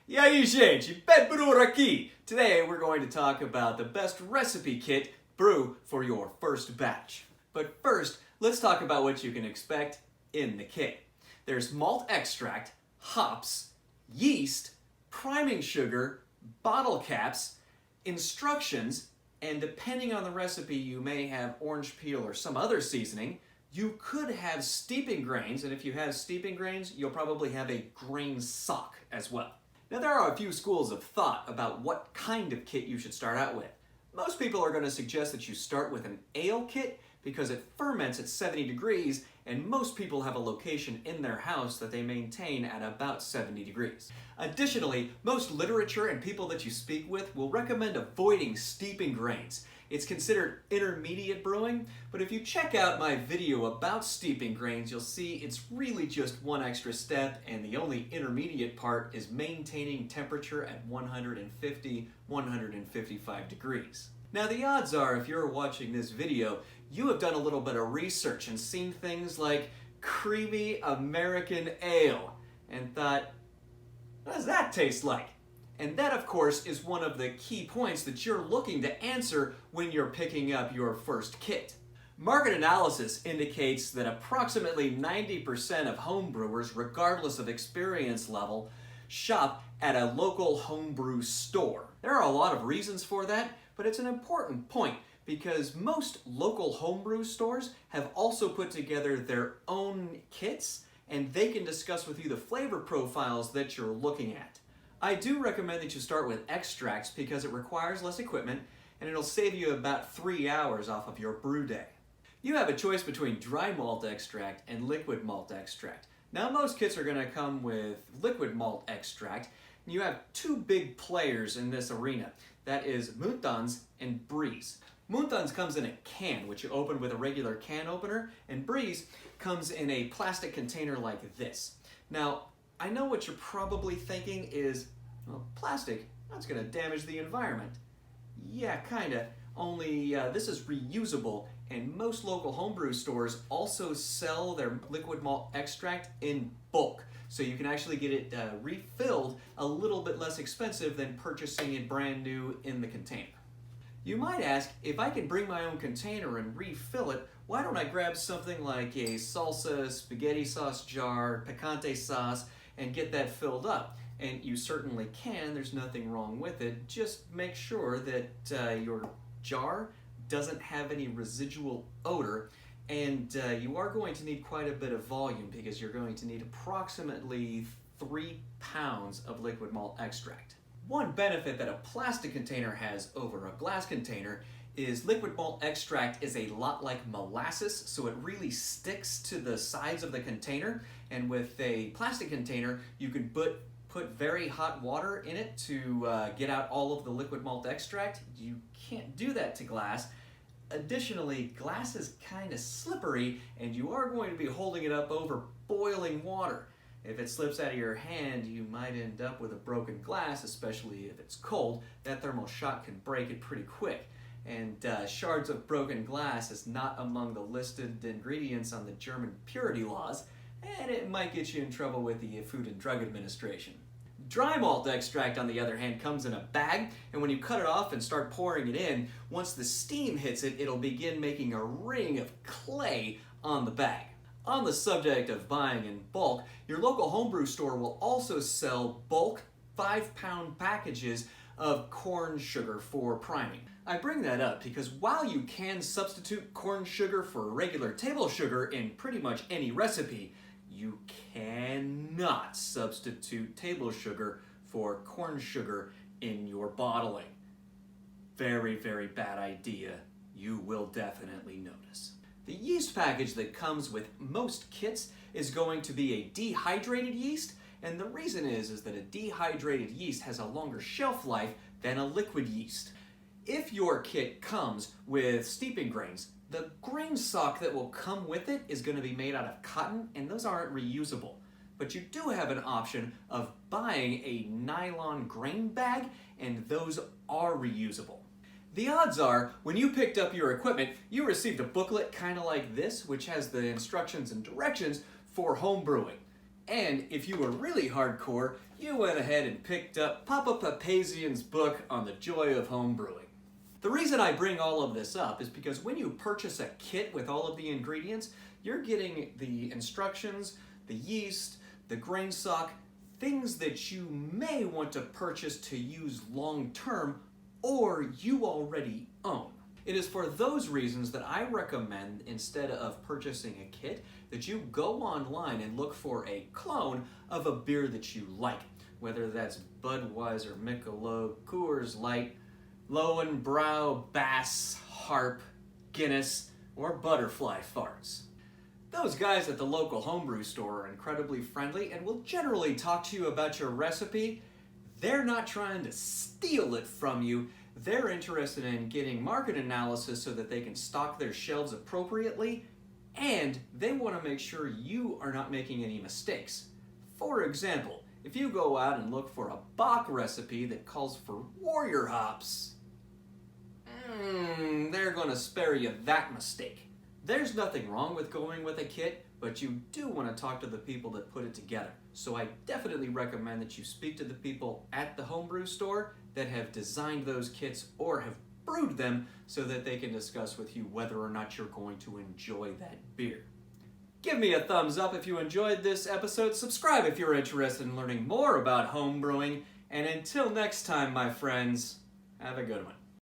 E aí, gente, Pedro aqui. Today we're going to talk about the best recipe kit brew for your first batch. But first, let's talk about what you can expect in the kit. There's malt extract, hops, yeast, priming sugar, bottle caps, instructions, and depending on the recipe, you may have orange peel or some other seasoning. You could have steeping grains, and if you have steeping grains, you'll probably have a grain sock as well. Now, there are a few schools of thought about what kind of kit you should start out with. Most people are going to suggest that you start with an ale kit because it ferments at 70 degrees, and most people have a location in their house that they maintain at about 70 degrees. Additionally, most literature and people that you speak with will recommend avoiding steeping grains. It's considered intermediate brewing, but if you check out my video about steeping grains, you'll see it's really just one extra step, and the only intermediate part is maintaining temperature at 150, 155 degrees. Now, the odds are, if you're watching this video, you have done a little bit of research and seen things like creamy American ale and thought, what does that taste like? And that, of course, is one of the key points that you're looking to answer when you're picking up your first kit. Market analysis indicates that approximately 90% of homebrewers, regardless of experience level, shop at a local homebrew store. There are a lot of reasons for that, but it's an important point because most local homebrew stores have also put together their own kits, and they can discuss with you the flavor profiles that you're looking at. I do recommend that you start with extracts because it requires less equipment and it'll save you about 3 hours off of your brew day. You have a choice between dry malt extract and liquid malt extract. Now, most kits are going to come with liquid malt extract. You have two big players in this arena. That is Muntans and Breeze. Muntans comes in a can, which you open with a regular can opener, and Breeze comes in a plastic container like this. Now, I know what you're probably thinking is, well, plastic, that's going to damage the environment. Yeah, kinda, only this is reusable, and most local homebrew stores also sell their liquid malt extract in bulk. So you can actually get it refilled a little bit less expensive than purchasing it brand new in the container. You might ask, if I can bring my own container and refill it, why don't I grab something like a salsa, spaghetti sauce jar, picante sauce, and get that filled up? And you certainly can, there's nothing wrong with it. Just make sure that your jar doesn't have any residual odor, and you are going to need quite a bit of volume because you're going to need approximately 3 pounds of liquid malt extract. One benefit that a plastic container has over a glass container is liquid malt extract is a lot like molasses, so it really sticks to the sides of the container, and with a plastic container you can put very hot water in it to get out all of the liquid malt extract. You can't do that to glass. Additionally, glass is kind of slippery and you are going to be holding it up over boiling water. If it slips out of your hand, you might end up with a broken glass, especially if it's cold. That thermal shock can break it pretty quick. And shards of broken glass is not among the listed ingredients on the German purity laws, and it might get you in trouble with the Food and Drug Administration. Dry malt extract, on the other hand, comes in a bag, and when you cut it off and start pouring it in, once the steam hits it, it'll begin making a ring of clay on the bag. On the subject of buying in bulk, your local homebrew store will also sell bulk 5-pound packages of corn sugar for priming. I bring that up because while you can substitute corn sugar for regular table sugar in pretty much any recipe, you cannot substitute table sugar for corn sugar in your bottling. Very, very bad idea. You will definitely notice. The yeast package that comes with most kits is going to be a dehydrated yeast, and the reason is that a dehydrated yeast has a longer shelf life than a liquid yeast. If your kit comes with steeping grains, the grain sock that will come with it is going to be made out of cotton, and those aren't reusable. But you do have an option of buying a nylon grain bag, and those are reusable. The odds are, when you picked up your equipment, you received a booklet kind of like this, which has the instructions and directions for home brewing. And if you were really hardcore, you went ahead and picked up Papa Papazian's book on the joy of home brewing. The reason I bring all of this up is because when you purchase a kit with all of the ingredients, you're getting the instructions, the yeast, the grain stock, things that you may want to purchase to use long term or you already own. It is for those reasons that I recommend, instead of purchasing a kit, that you go online and look for a clone of a beer that you like, whether that's Budweiser, Michelob, Coors Light, Lowenbrau, Bass, Harp, Guinness, or Butterfly Farts. Those guys at the local homebrew store are incredibly friendly and will generally talk to you about your recipe. They're not trying to steal it from you. They're interested in getting market analysis so that they can stock their shelves appropriately, and they want to make sure you are not making any mistakes. For example, if you go out and look for a Bach recipe that calls for warrior hops, they're going to spare you that mistake. There's nothing wrong with going with a kit, but you do want to talk to the people that put it together. So I definitely recommend that you speak to the people at the homebrew store that have designed those kits or have brewed them so that they can discuss with you whether or not you're going to enjoy that beer. Give me a thumbs up if you enjoyed this episode, subscribe if you're interested in learning more about home brewing, and until next time, my friends, have a good one.